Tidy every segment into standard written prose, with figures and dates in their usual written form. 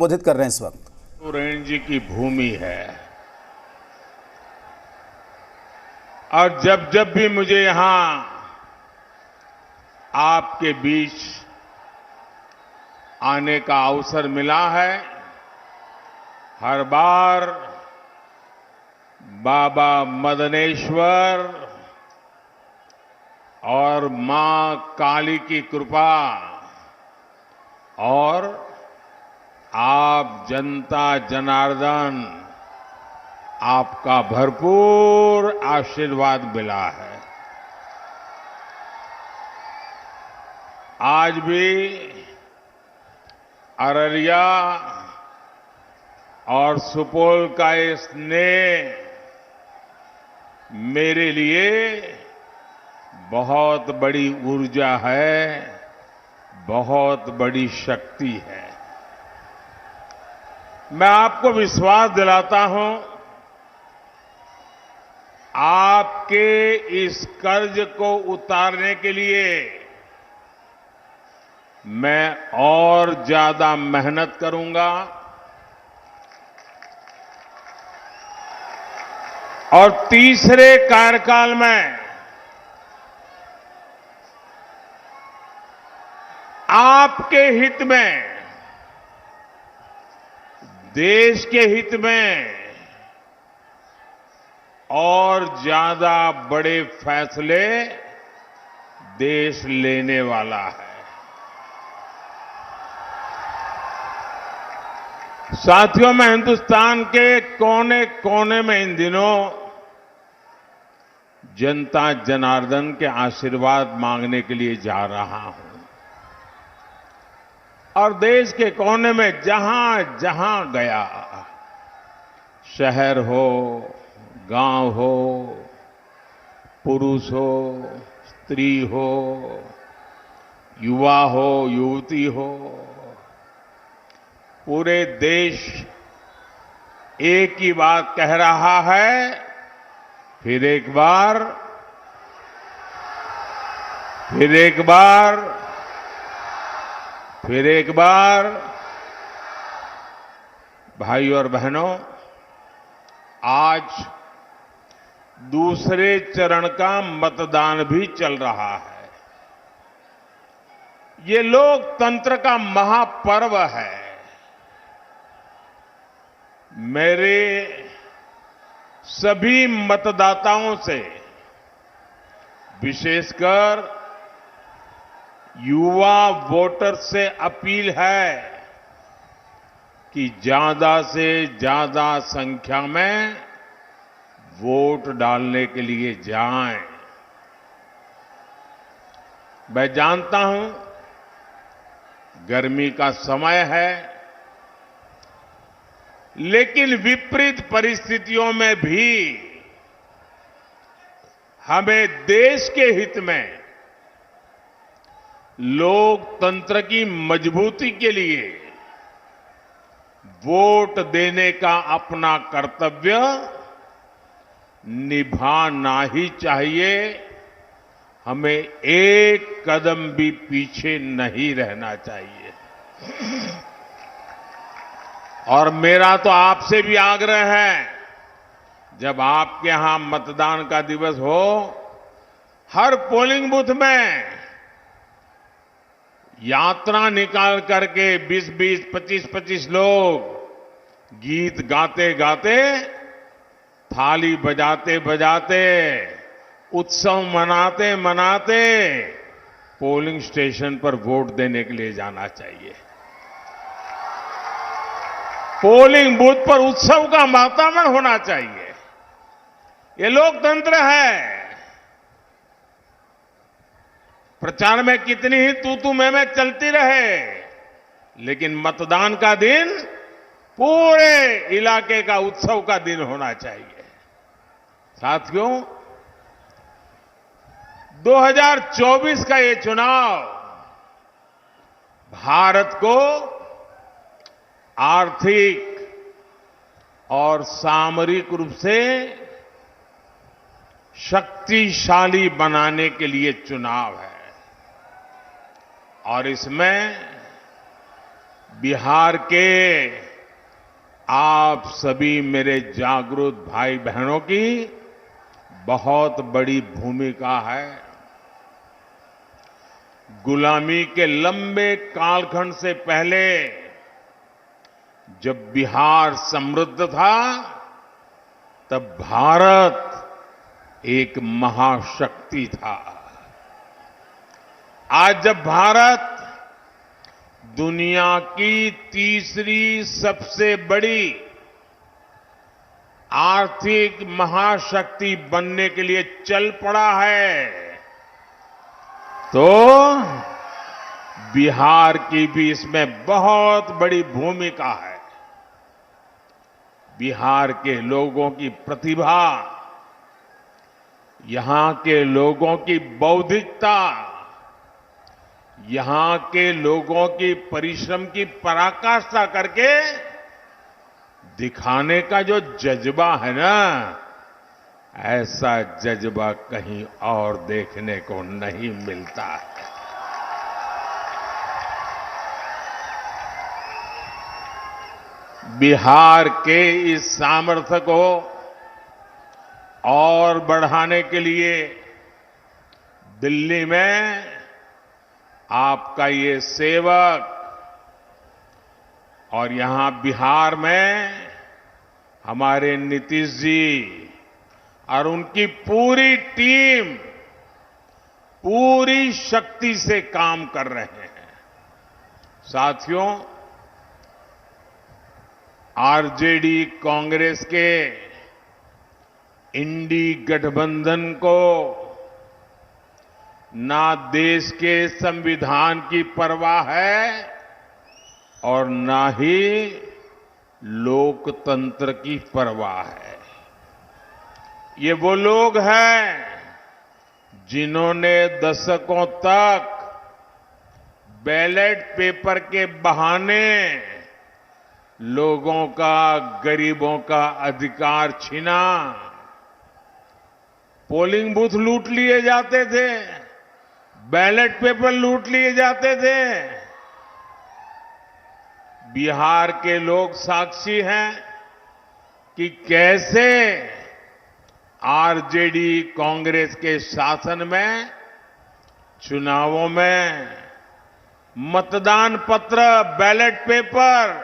संबोधित कर रहे हैं इस वक्त। सोरेन जी की भूमि है और जब जब भी मुझे यहां आपके बीच आने का अवसर मिला है, हर बार बाबा मदनेश्वर और मां काली की कृपा और आप जनता जनार्दन आपका भरपूर आशीर्वाद मिला है। आज भी अररिया और सुपौल का ये स्नेह मेरे लिए बहुत बड़ी ऊर्जा है, बहुत बड़ी शक्ति है। मैं आपको विश्वास दिलाता हूं, आपके इस कर्ज को उतारने के लिए मैं और ज्यादा मेहनत करूंगा और तीसरे कार्यकाल में आपके हित में, देश के हित में और ज्यादा बड़े फैसले देश लेने वाला है। साथियों, मैं हिंदुस्तान के कोने कोने में इन दिनों जनता जनार्दन के आशीर्वाद मांगने के लिए जा रहा हूं और देश के कोने में जहां जहां गया, शहर हो, गांव हो, पुरुष हो, स्त्री हो, युवा हो, युवती हो, पूरे देश एक ही बात कह रहा है, फिर एक बार, फिर एक बार, फिर एक बार। भाइयों और बहनों, आज दूसरे चरण का मतदान भी चल रहा है। ये लोकतंत्र का महापर्व है। मेरे सभी मतदाताओं से, विशेषकर युवा वोटर से अपील है कि ज्यादा से ज्यादा संख्या में वोट डालने के लिए जाएं। मैं जानता हूं गर्मी का समय है, लेकिन विपरीत परिस्थितियों में भी हमें देश के हित में, लोकतंत्र की मजबूती के लिए वोट देने का अपना कर्तव्य निभाना ही चाहिए। हमें एक कदम भी पीछे नहीं रहना चाहिए। और मेरा तो आपसे भी आग्रह है, जब आपके यहां मतदान का दिवस हो, हर पोलिंग बूथ में यात्रा निकाल करके 20-20, 25-25 लोग गीत गाते गाते, थाली बजाते बजाते, उत्सव मनाते मनाते पोलिंग स्टेशन पर वोट देने के लिए जाना चाहिए। पोलिंग बूथ पर उत्सव का वातावरण होना चाहिए। ये लोकतंत्र है। प्रचार में कितनी ही तू मैं चलती रहे, लेकिन मतदान का दिन पूरे इलाके का उत्सव का दिन होना चाहिए। साथियों, 2024 का ये चुनाव भारत को आर्थिक और सामरिक रूप से शक्तिशाली बनाने के लिए चुनाव है और इसमें बिहार के आप सभी मेरे जागरूक भाई बहनों की बहुत बड़ी भूमिका है। गुलामी के लंबे कालखंड से पहले जब बिहार समृद्ध था, तब भारत एक महाशक्ति था। आज जब भारत दुनिया की तीसरी सबसे बड़ी आर्थिक महाशक्ति बनने के लिए चल पड़ा है, तो बिहार की भी इसमें बहुत बड़ी भूमिका है। बिहार के लोगों की प्रतिभा, यहां के लोगों की बौद्धिकता, यहां के लोगों की परिश्रम की पराकाष्ठा करके दिखाने का जो जज्बा है ना, ऐसा जज्बा कहीं और देखने को नहीं मिलता है। बिहार के इस सामर्थ्य को और बढ़ाने के लिए दिल्ली में आपका ये सेवक और यहां बिहार में हमारे नीतीश जी और उनकी पूरी टीम पूरी शक्ति से काम कर रहे हैं। साथियों, आरजेडी कांग्रेस के इंडी गठबंधन को ना देश के संविधान की परवाह है और ना ही लोकतंत्र की परवाह है। ये वो लोग हैं जिन्होंने दशकों तक बैलेट पेपर के बहाने लोगों का, गरीबों का अधिकार छीना। पोलिंग बूथ लूट लिए जाते थे, बैलेट पेपर लूट लिए जाते थे। बिहार के लोग साक्षी हैं कि कैसे आरजेडी कांग्रेस के शासन में चुनावों में मतदान पत्र, बैलेट पेपर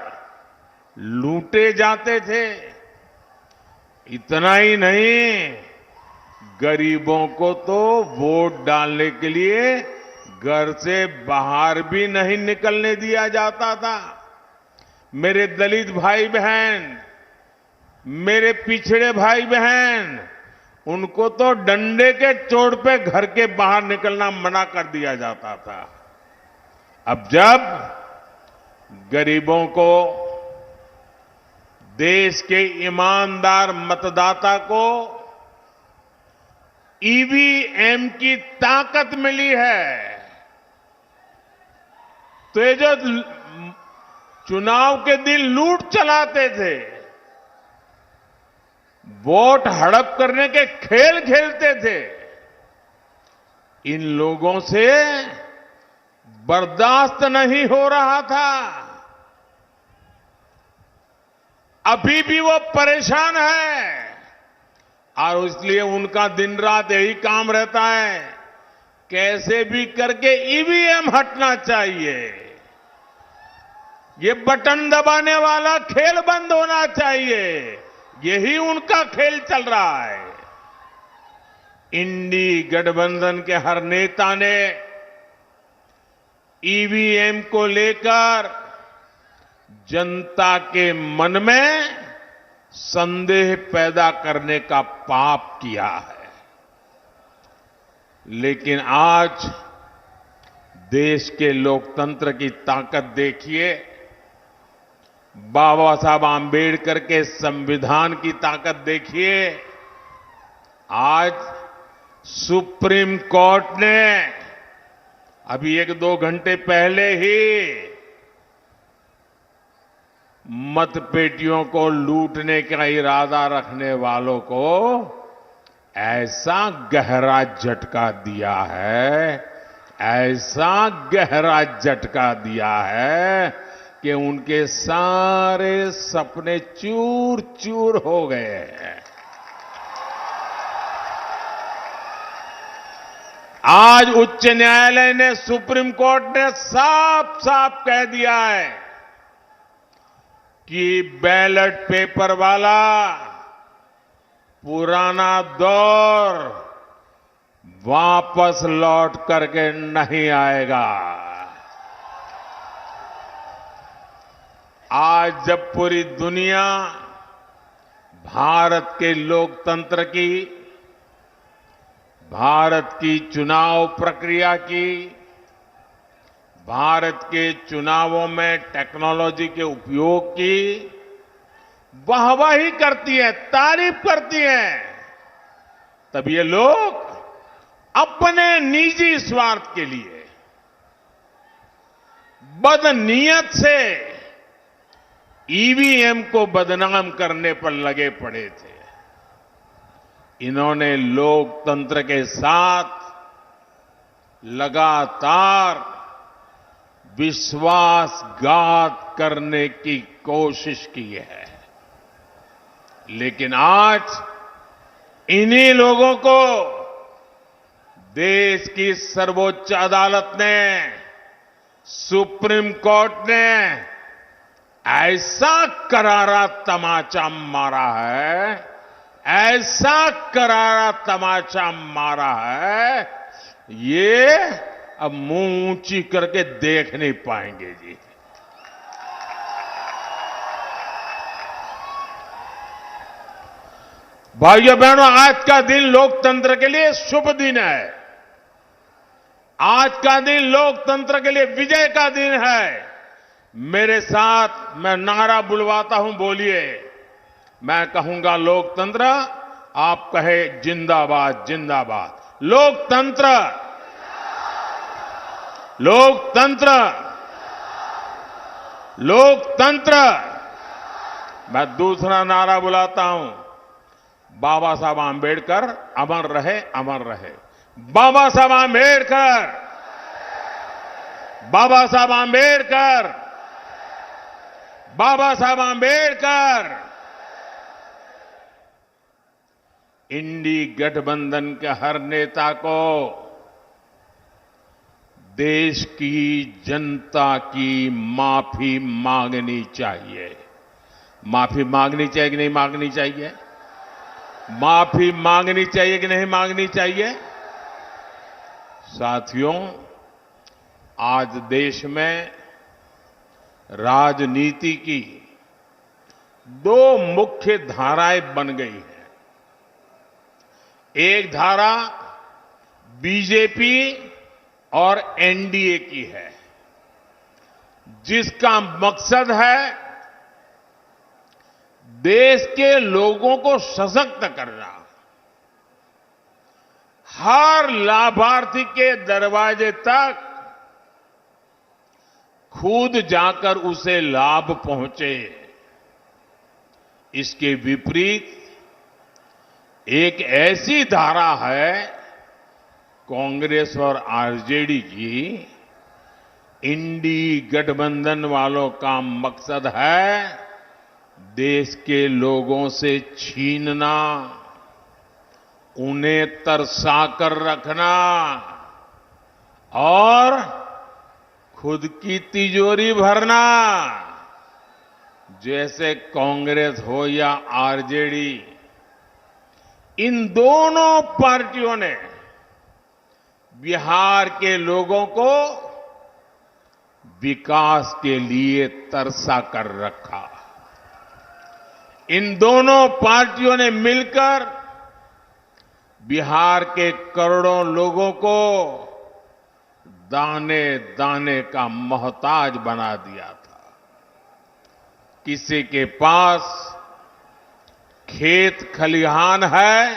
लूटे जाते थे। इतना ही नहीं, गरीबों को तो वोट डालने के लिए घर से बाहर भी नहीं निकलने दिया जाता था। मेरे दलित भाई बहन, मेरे पिछड़े भाई बहन, उनको तो डंडे के चोट पे घर के बाहर निकलना मना कर दिया जाता था। अब जब गरीबों को, देश के ईमानदार मतदाता को ईवीएम की ताकत मिली है, तो ये जो चुनाव के दिन लूट चलाते थे, वोट हड़प करने के खेल खेलते थे, इन लोगों से बर्दाश्त नहीं हो रहा था। अभी भी वो परेशान है और इसलिए उनका दिन रात यही काम रहता है, कैसे भी करके ईवीएम हटना चाहिए, ये बटन दबाने वाला खेल बंद होना चाहिए। यही उनका खेल चल रहा है। इंडी गठबंधन के हर नेता ने ईवीएम को लेकर जनता के मन में संदेह पैदा करने का पाप किया है। लेकिन आज देश के लोकतंत्र की ताकत देखिए, बाबा साहब आंबेडकर के संविधान की ताकत देखिए। आज सुप्रीम कोर्ट ने अभी 1-2 घंटे पहले ही मतपेटियों को लूटने का इरादा रखने वालों को ऐसा गहरा झटका दिया है, ऐसा गहरा झटका दिया है कि उनके सारे सपने चूर चूर हो गए हैं। आज उच्च न्यायालय ने, सुप्रीम कोर्ट ने साफ साफ कह दिया है कि बैलेट पेपर वाला पुराना दौर वापस लौट करके नहीं आएगा। आज जब पूरी दुनिया भारत के लोकतंत्र की, भारत की चुनाव प्रक्रिया की, भारत के चुनावों में टेक्नोलॉजी के उपयोग की वाहवाही करती है, तारीफ करती है, तब ये लोग अपने निजी स्वार्थ के लिए बदनीयत से ईवीएम को बदनाम करने पर लगे पड़े थे। इन्होंने लोकतंत्र के साथ लगातार विश्वासघात करने की कोशिश की है, लेकिन आज इन्हीं लोगों को देश की सर्वोच्च अदालत ने, सुप्रीम कोर्ट ने ऐसा करारा तमाचा मारा है, ऐसा करारा तमाचा मारा है, ये अब मुंह ऊंची करके देख नहीं पाएंगे जी। भाइयों बहनों, आज का दिन लोकतंत्र के लिए शुभ दिन है। आज का दिन लोकतंत्र के लिए विजय का दिन है। मेरे साथ मैं नारा बुलवाता हूं, बोलिए। मैं कहूंगा लोकतंत्र, आप कहे जिंदाबाद जिंदाबाद। लोकतंत्र, लोकतंत्र, लोकतंत्र। मैं दूसरा नारा बुलाता हूं, बाबा साहब आंबेडकर अमर रहे, अमर रहे। बाबा साहब आंबेडकर, बाबा साहब आंबेडकर, बाबा साहब आंबेडकर। इंडी गठबंधन के हर नेता को देश की जनता की माफी मांगनी चाहिए। माफी मांगनी चाहिए कि नहीं मांगनी चाहिए? माफी मांगनी चाहिए कि नहीं मांगनी चाहिए? साथियों, आज देश में राजनीति की दो मुख्य धाराएं बन गई हैं। एक धारा बीजेपी और एनडीए की है, जिसका मकसद है देश के लोगों को सशक्त करना, हर लाभार्थी के दरवाजे तक खुद जाकर उसे लाभ पहुंचे। इसके विपरीत एक ऐसी धारा है कांग्रेस और आरजेडी की, इंडी गठबंधन वालों का मकसद है देश के लोगों से छीनना, उन्हें तरसाकर रखना और खुद की तिजोरी भरना। जैसे कांग्रेस हो या आरजेडी, इन दोनों पार्टियों ने बिहार के लोगों को विकास के लिए तरसा कर रखा। इन दोनों पार्टियों ने मिलकर बिहार के करोड़ों लोगों को दाने दाने का मोहताज बना दिया था। किसी के पास खेत खलिहान है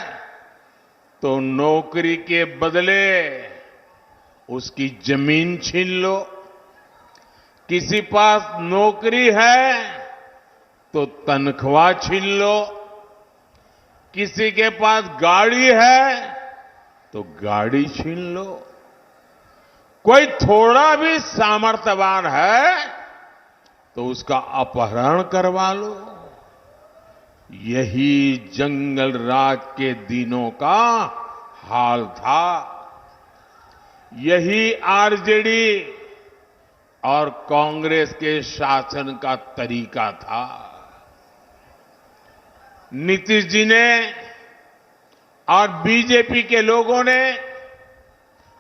तो नौकरी के बदले उसकी जमीन छीन लो, किसी पास नौकरी है तो तनख्वाह छीन लो, किसी के पास गाड़ी है तो गाड़ी छीन लो। कोई थोड़ा भी सामर्थ्यवान है तो उसका अपहरण करवा लो। यही जंगल राज के दिनों का हाल था। यही आरजेडी और कांग्रेस के शासन का तरीका था। नीतीश जी ने और बीजेपी के लोगों ने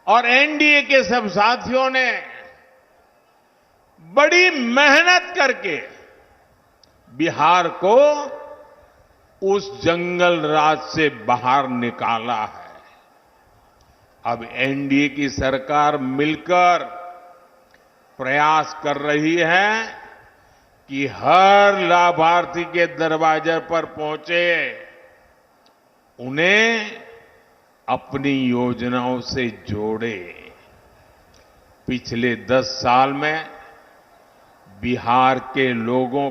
और एनडीए के सब साथियों ने बड़ी मेहनत करके बिहार को उस जंगल राज से बाहर निकाला है। अब एनडीए की सरकार मिलकर प्रयास कर रही है कि हर लाभार्थी के दरवाजे पर पहुंचे उन्हें अपनी योजनाओं से जोड़े। पिछले 10 साल में बिहार के लोगों